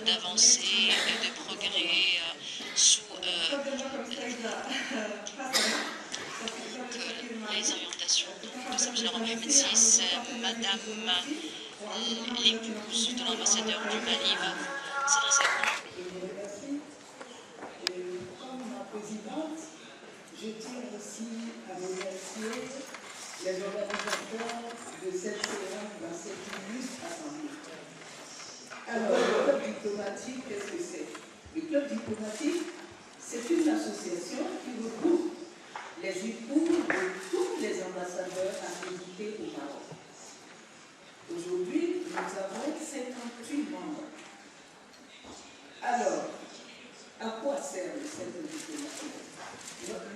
d'avancée et de progrès sous les orientations de Sa Majesté Mohamed VI. Madame l'épouse de l'ambassadeur du Mali va s'adresser à vous. Merci. Comme ma présidente, je tiens aussi à remercier les organisateurs de cette séance dans cette illustre assemblée. Alors, le club diplomatique, qu'est-ce que c'est? Le club diplomatique, c'est une association qui regroupe les épouses de tous les ambassadeurs accrédités au Maroc. Aujourd'hui, nous avons 58 membres. Alors, à quoi sert le cercle diplomatique?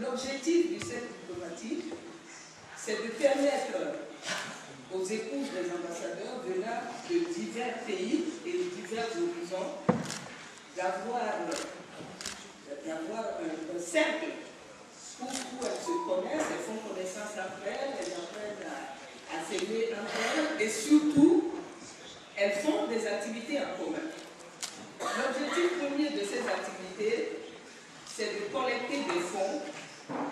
L'objectif du cercle diplomatique, c'est de permettre aux épouses des ambassadeurs venant de divers pays et de divers horizons d'avoir un cercle où elles se connaissent, elles font connaissance entre elles, elles apprennent à s'aimer entre elles et surtout, elles font des activités en commun. L'objectif premier de ces activités, c'est de collecter des fonds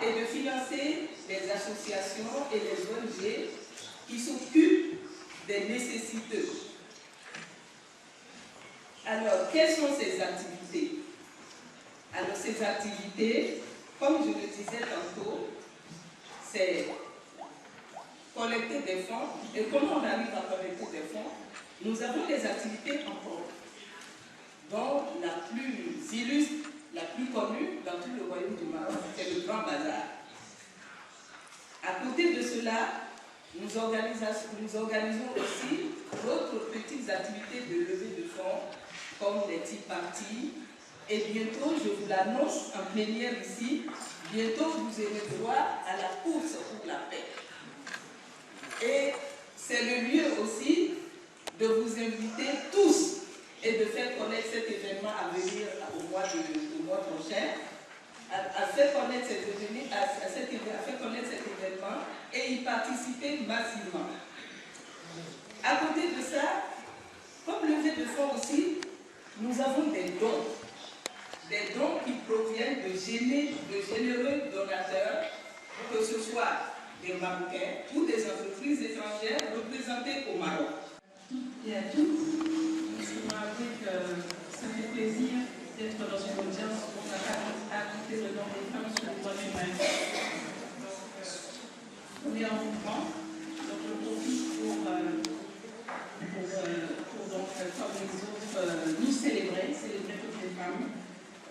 et de financer les associations et les ONG qui s'occupent des nécessiteux. Alors, quelles sont ces activités? Alors, ces activités, comme je le disais tantôt, c'est collecter des fonds. Et comment on arrive à collecter des fonds? Nous avons des activités en cours, dont la plus illustre, la plus connue dans tout le royaume du Maroc, c'est le Grand Bazar. À côté de cela, nous organisons aussi d'autres petites activités de levée de fonds, comme les tea parties. Et bientôt, je vous l'annonce en plénière ici, bientôt vous aurez droit à la course pour la paix. Et c'est le lieu aussi de vous inviter tous et de faire connaître cet événement à venir au mois prochain, à faire connaître cet événement et y participer massivement. À côté de ça, comme levée de fonds aussi, nous avons des dons qui proviennent de généreux donateurs, que ce soit des Marocains ou des entreprises étrangères représentées au Maroc. Et à tous, je dois avouer que ça fait plaisir d'être dans une audience où on va raconter le nom des femmes sur les droits humains. On est en mouvement, donc je profite pour donc, comme les autres, nous célébrer toutes les femmes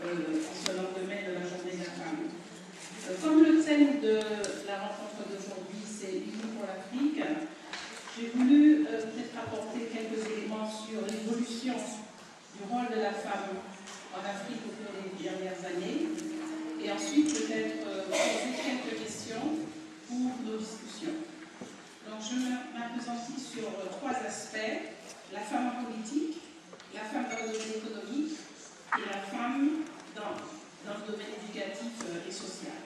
en ce lendemain de la journée de la femme. Comme le thème de la rencontre d'aujourd'hui, c'est Unis pour l'Afrique, j'ai voulu peut-être apporter quelques éléments sur l'évolution du rôle de la femme en Afrique au cours des dernières années, et ensuite peut-être poser quelques questions pour nos discussions. Donc je m'appesantis sur trois aspects: la femme en politique, la femme dans le domaine économique et la femme dans le domaine éducatif et social.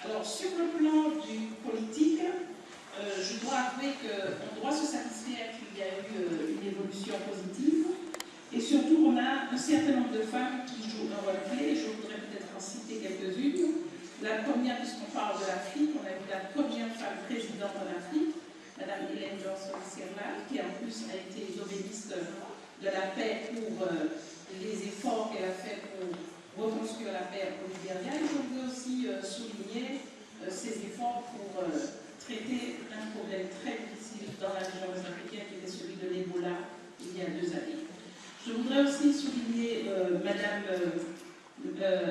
Alors sur le plan du politique, je dois avouer qu'on doit se satisfaire qu'il y a eu une évolution positive, et surtout on a un certain nombre de femmes qui jouent un rôle clé. Je voudrais peut-être en citer quelques-unes. La première, puisqu'on parle de l'Afrique, on a vu la première femme présidente en Afrique, Madame Ellen Johnson-Sirleaf, qui en plus a été l'obéiste de la paix pour les efforts qu'elle a fait pour reconstruire la paix au Libéria. Et je veux aussi souligner ses efforts pour traiter un problème très difficile dans la région africaine qui était celui de l'Ebola il y a 2 années. Je voudrais aussi souligner Madame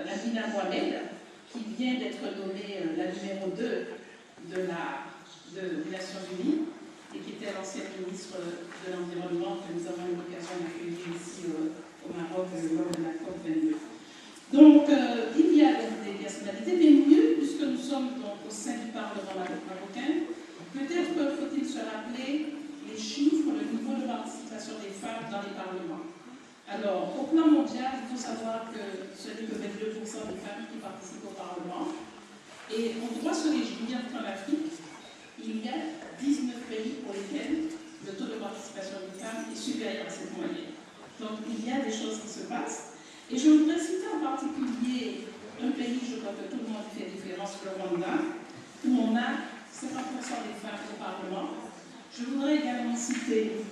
Amina Mohamed, qui vient d'être nommée la numéro 2 des Nations Unies et qui était l'ancienne ministre de l'Environnement que nous avons eu l'occasion d'accueillir ici au Maroc lors de la COP22. Donc, il y a des personnalités, mais mieux, puisque nous sommes donc au sein du Parlement marocain, peut-être faut-il se rappeler les chiffres, le niveau de participation des femmes dans les parlements. Alors, au plan mondial, il faut savoir que ce n'est que 22% des femmes qui participent au Parlement. Et on doit se réjouir qu'en Afrique, il y a 19 pays pour lesquels le taux de participation des femmes est supérieur à cette moyenne. Donc il y a des choses qui se passent. Et je voudrais citer en particulier un pays, je crois que tout le monde fait référence, le Rwanda, où on a 50% des femmes au Parlement. Je voudrais également citer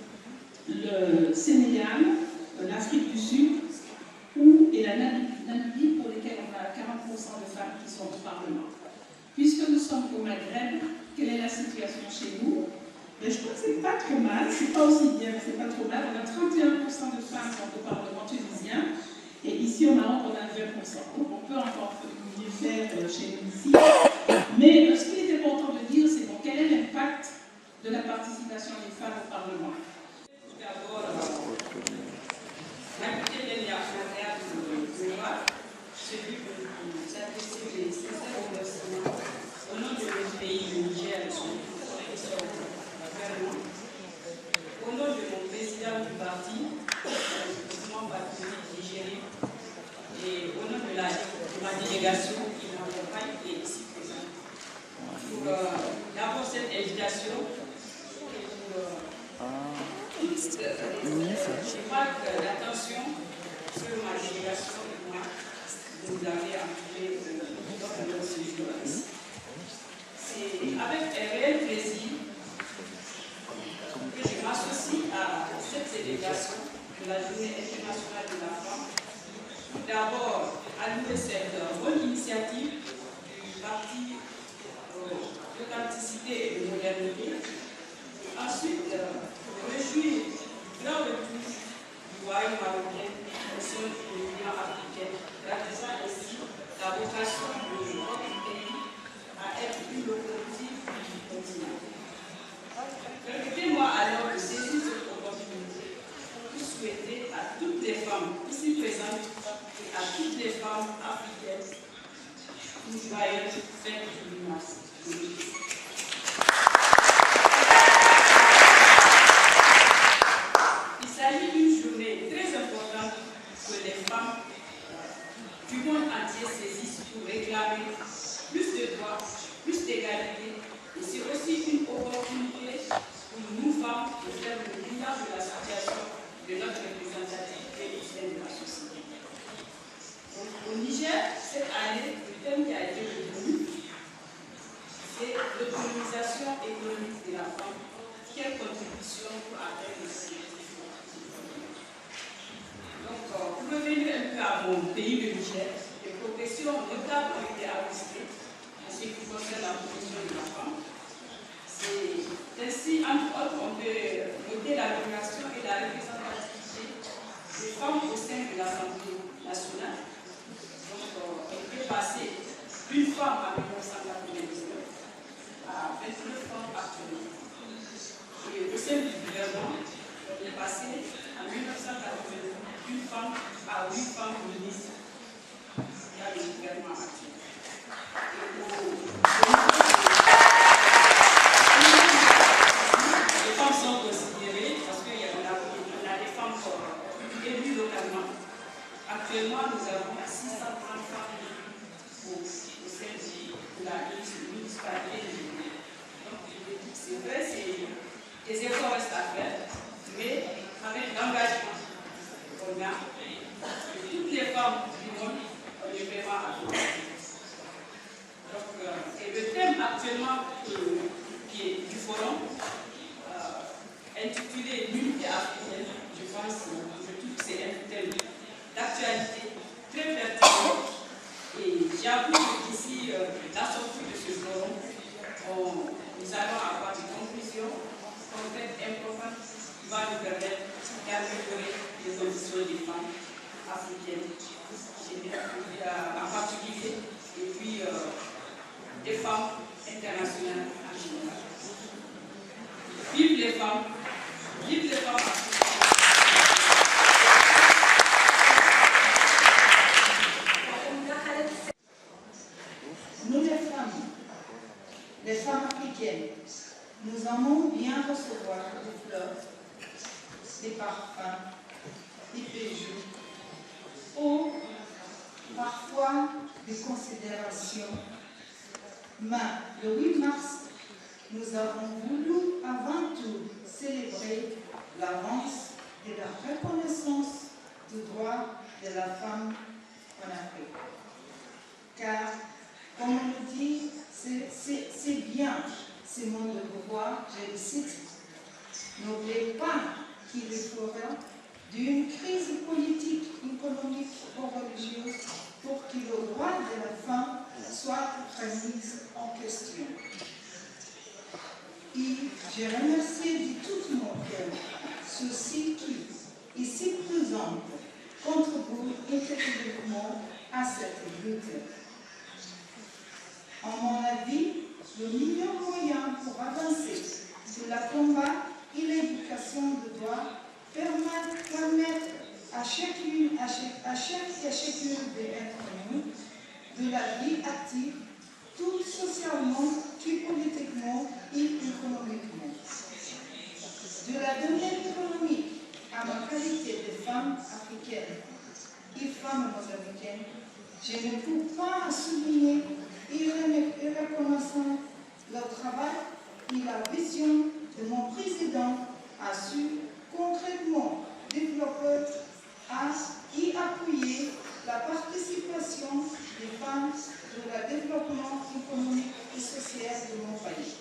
le Sénégal, l'Afrique du Sud, et la Namibie, pour lesquelles on a 40% de femmes qui sont au Parlement. Puisque nous sommes au Maghreb, quelle est la situation chez nous? Mais je crois que c'est pas trop mal, c'est pas aussi bien, mais c'est pas trop mal. On a 31% de femmes qui sont au Parlement tunisien, et ici au Maroc, on a 20%. Donc on peut encore mieux faire chez nous ici. Mais ce qu'il est important de dire, c'est bon, quel est l'impact de la participation des femmes au Parlement? D'abord, l'invité de l'Afrique de l'Europe, celui que vous adressez les sincères remerciements au nom de notre pays, le Niger, au nom de mon président du parti, le mouvement patriotique nigérien, et au nom de ma délégation qui m'accompagne et ici présente, pour d'abord cette invitation et pour je crois que l'attention que ma délégation et moi nous avez appelé dans notre séjour. C'est avec un réel plaisir que je m'associe à cette célébration de la Journée internationale de la femme. D'abord, à louer cette bonne initiative du parti d'authenticité et de modernité. Ensuite, réjouir grand retour du royaume marocain au sein de l'Union africaine, réalisant ainsi la vocation de notre pays à être une locomotive du continent. Permettez-moi alors de saisir cette opportunité pour souhaiter à toutes les femmes ici présentes et à toutes les femmes africaines une joyeuse fête du 8 mars. Il s'agit d'une journée très importante que les femmes du monde entier saisissent pour réclamer plus de droits, plus d'égalité. Et c'est aussi une opportunité pour nous femmes de faire le bilan de la situation de notre représentativité au sein de la société. Donc, au Niger, cette année, le thème qui a été retenu, c'est l'autonomisation économique de la femme. Quelle contribution pour atteindre les objectifs? Donc, pour revenir un peu à mon pays, le Niger, les progressions notables ont été enregistrées en ce qui concerne la protection de la femme. C'est ainsi, entre autres, on peut noter l'amélioration et la représentativité des femmes au sein de l'Assemblée nationale. Donc, on peut passer d'une femme en 1999 à 29 femmes actuellement. Et au sein du gouvernement, on est passé en 1989 d'une femme à 8 femmes ministres dans le gouvernement actuel. Les femmes sont considérées parce qu'on a des femmes élues localement. Actuellement, nous avons 630 femmes au sein de la municipalité. Donc, c'est vrai, des efforts restent à faire, mais avec l'engagement qu'on a, toutes les femmes du monde, on est vraiment à faire. Donc, et le thème actuellement qui est du forum, intitulé L'unité africaine, je pense, je trouve que c'est un thème d'actualité très pertinent. Et j'avoue que d'ici la sortie de ce forum, nous allons avoir des conclusions concrètes importantes qui vont nous permettre d'améliorer les conditions des femmes africaines, en particulier, et puis des femmes internationales en général. Vive les femmes africaines. Nous les femmes africaines, nous aimons bien recevoir des fleurs, des parfums, des bijoux, ou parfois des considérations. Mais le 8 mars, nous avons voulu avant tout célébrer l'avance de la reconnaissance de la femme en Afrique. Car, comme on le dit, c'est bien, c'est mon devoir, je le cite, n'oubliez pas qu'il est fera d'une crise politique, économique ou religieuse pour que le droit de la femme soit remis en question. Et je remercie de tout mon cœur ceux-ci qui, ici présents, contribuent effectivement à cette lutte. En mon avis, le meilleur moyen pour avancer sur le combat et l'éducation doit permettre à chacune d'être nous de la vie active, tout socialement, tout politiquement et économiquement. De la domaine économique à ma qualité de femme africaine et femme mozambicaine, je ne peux pas souligner et reconnaissant le travail et la vision de mon président a su concrètement développer et appuyer la participation des femmes dans le développement économique et social de mon pays.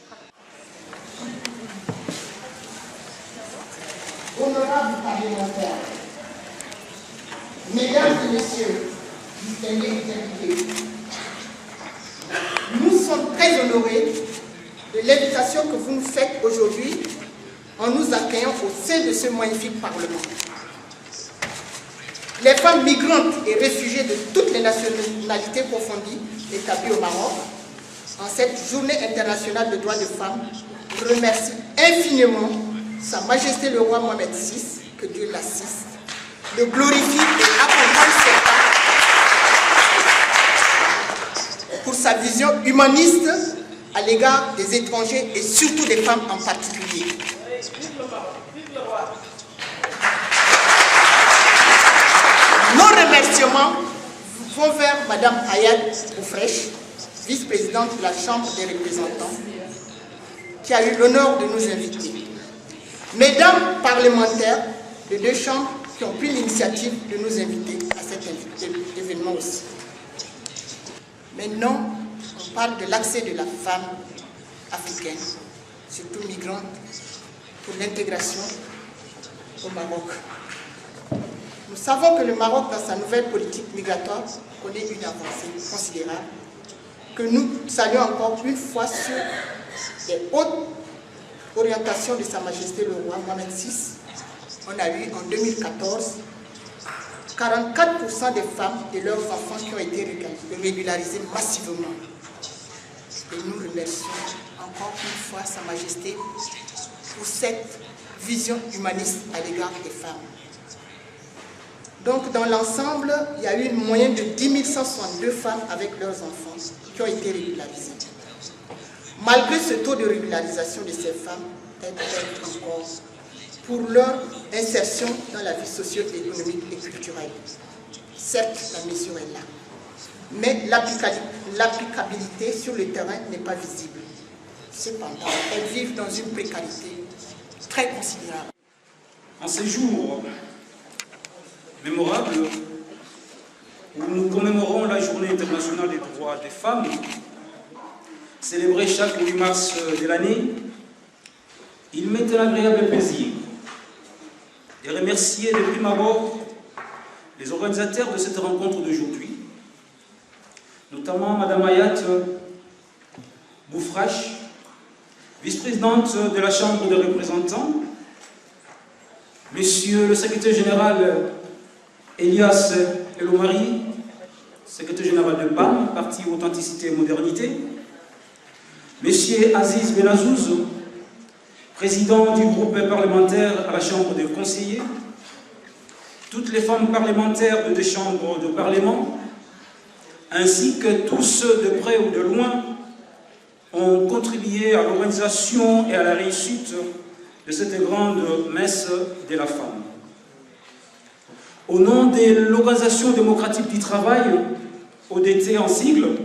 Honorables parlementaires, mesdames et messieurs, distingués invités, nous sommes très honorés de l'invitation que vous nous faites aujourd'hui en nous accueillant au sein de ce magnifique Parlement. Les femmes migrantes et réfugiées de toutes les nationalités confondues établies au Maroc, en cette journée internationale de droits des femmes, remercient infiniment Sa Majesté le roi Mohamed VI, que Dieu l'assiste, le glorifie et accompagne ses pas pour sa vision humaniste à l'égard des étrangers et surtout des femmes en particulier. Nos remerciements vont vers Mme Ayad Boufresh, vice-présidente de la Chambre des représentants, qui a eu l'honneur de nous inviter. Mesdames parlementaires de deux chambres qui ont pris l'initiative de nous inviter à cet événement aussi. Maintenant, on parle de l'accès de la femme africaine, surtout migrante, pour l'intégration au Maroc. Nous savons que le Maroc, dans sa nouvelle politique migratoire, connaît une avancée considérable, que nous saluons encore une fois sur les hautes orientations de Sa Majesté le roi Mohamed VI. On a eu en 2014 44% des femmes et leurs enfants qui ont été régularisés massivement. Et nous remercions encore une fois Sa Majesté pour cette vision humaniste à l'égard des femmes. Donc dans l'ensemble, il y a eu une moyenne de 10 162 femmes avec leurs enfants qui ont été régularisées. Malgré ce taux de régularisation de ces femmes, elles perdent encore pour leur insertion dans la vie socio-économique et culturelle. Certes, la mission est là, mais l'applicabilité sur le terrain n'est pas visible. Cependant, elles vivent dans une précarité très considérable. En ces jours mémorables où nous commémorons la Journée internationale des droits des femmes, célébrée chaque 8 mars de l'année, il m'est un agréable plaisir de remercier de prime abord les organisateurs de cette rencontre d'aujourd'hui, notamment Mme Ayad Boufresh, vice-présidente de la Chambre des représentants, Monsieur le secrétaire général Elias Elomari, secrétaire général de PAM, Parti Authenticité et Modernité, Monsieur Aziz Benazouz, président du groupe parlementaire à la Chambre des conseillers, toutes les femmes parlementaires de deux chambres de parlement, ainsi que tous ceux de près ou de loin, ont contribué à l'organisation et à la réussite de cette grande messe de la femme. Au nom de l'Organisation démocratique du travail, ODT en sigle,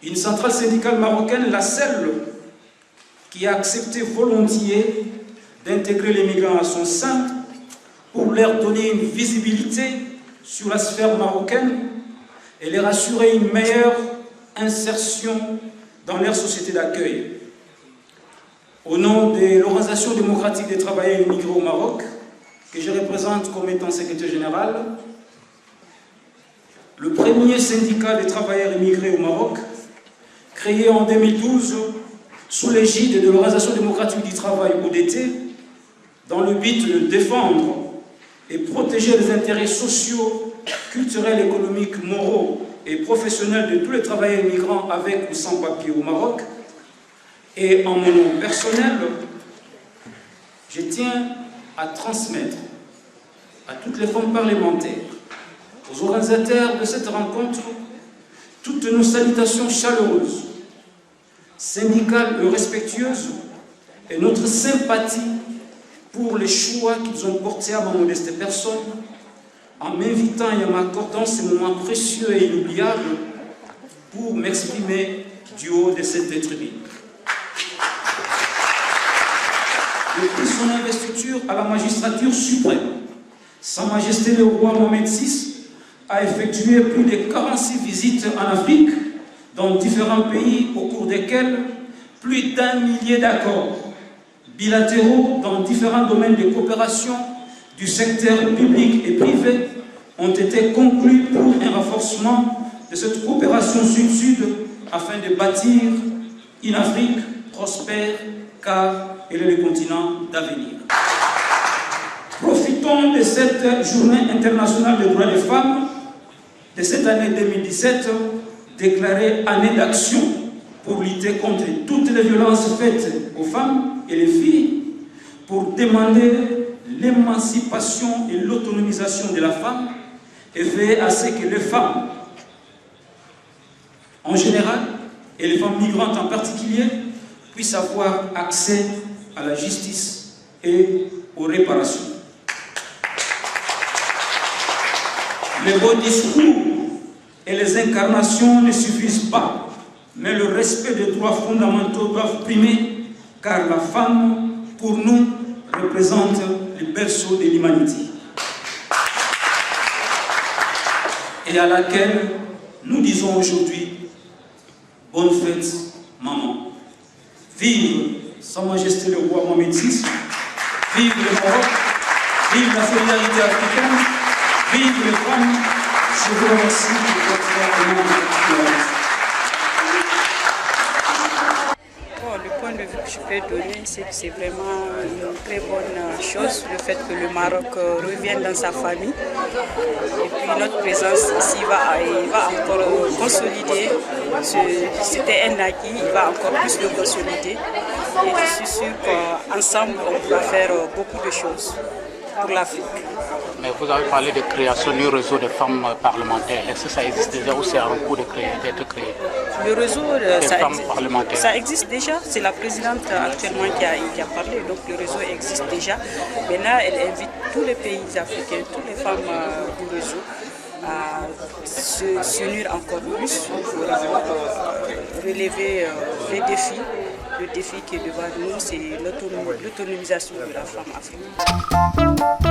une centrale syndicale marocaine, la seule qui a accepté volontiers d'intégrer les migrants à son sein pour leur donner une visibilité sur la sphère marocaine et leur assurer une meilleure insertion dans leur société d'accueil. Au nom de l'Organisation démocratique des travailleurs immigrés au Maroc, que je représente comme étant secrétaire général, le premier syndicat des travailleurs immigrés au Maroc, créé en 2012 sous l'égide de l'Organisation démocratique du travail ODT, dans le but de défendre et protéger les intérêts sociaux, culturels, économiques, moraux et professionnels de tous les travailleurs migrants avec ou sans papier au Maroc. Et en mon nom personnel, je tiens à transmettre à toutes les femmes parlementaires, aux organisateurs de cette rencontre, toutes nos salutations chaleureuses, syndicales et respectueuses, et notre sympathie pour les choix qu'ils ont portés à ma modeste personne, en m'invitant et en m'accordant ces moments précieux et inoubliables pour m'exprimer du haut de cette tribune. Depuis son investiture à la magistrature suprême, Sa Majesté le roi Mohamed VI a effectué plus de 46 visites en Afrique, dans différents pays au cours desquels plus d'1 millier d'accords bilatéraux dans différents domaines de coopération du secteur public et privé ont été conclus pour un renforcement de cette coopération sud-sud afin de bâtir une Afrique prospère, car elle est le continent d'avenir. Profitons de cette journée internationale des droits des femmes de cette année 2017, déclarée année d'action pour lutter contre toutes les violences faites aux femmes et les filles, pour demander l'émancipation et l'autonomisation de la femme et veiller à ce que les femmes, en général, et les femmes migrantes en particulier, puissent avoir accès à la justice et aux réparations. Les beaux discours et les incarnations ne suffisent pas, mais le respect des droits fondamentaux doivent primer, car la femme, pour nous, représente le berceau de l'humanité, et à laquelle nous disons aujourd'hui « Bonne fête, maman ». Vive Sa Majesté le roi Mohamed VI, vive le Maroc, vive la solidarité africaine, vive les femmes. Je vous remercie de votre Le point de vue que je peux donner, c'est que c'est vraiment une très bonne chose, le fait que le Maroc revienne dans sa famille. Et puis notre présence ici va encore consolider. C'était un acquis, il va encore plus le consolider. Et je suis sûre qu'ensemble, on pourra faire beaucoup de choses pour l'Afrique. Mais vous avez parlé de création du réseau de femmes parlementaires. Est-ce que ça existe déjà ou c'est en cours d'être créé? Le réseau, ça existe déjà. C'est la présidente actuellement qui a parlé. Donc le réseau existe déjà. Maintenant, elle invite tous les pays africains, toutes les femmes du réseau à s'unir encore plus pour relever les défis. Le défi qui est devant nous, c'est l'autonomisation de la femme africaine.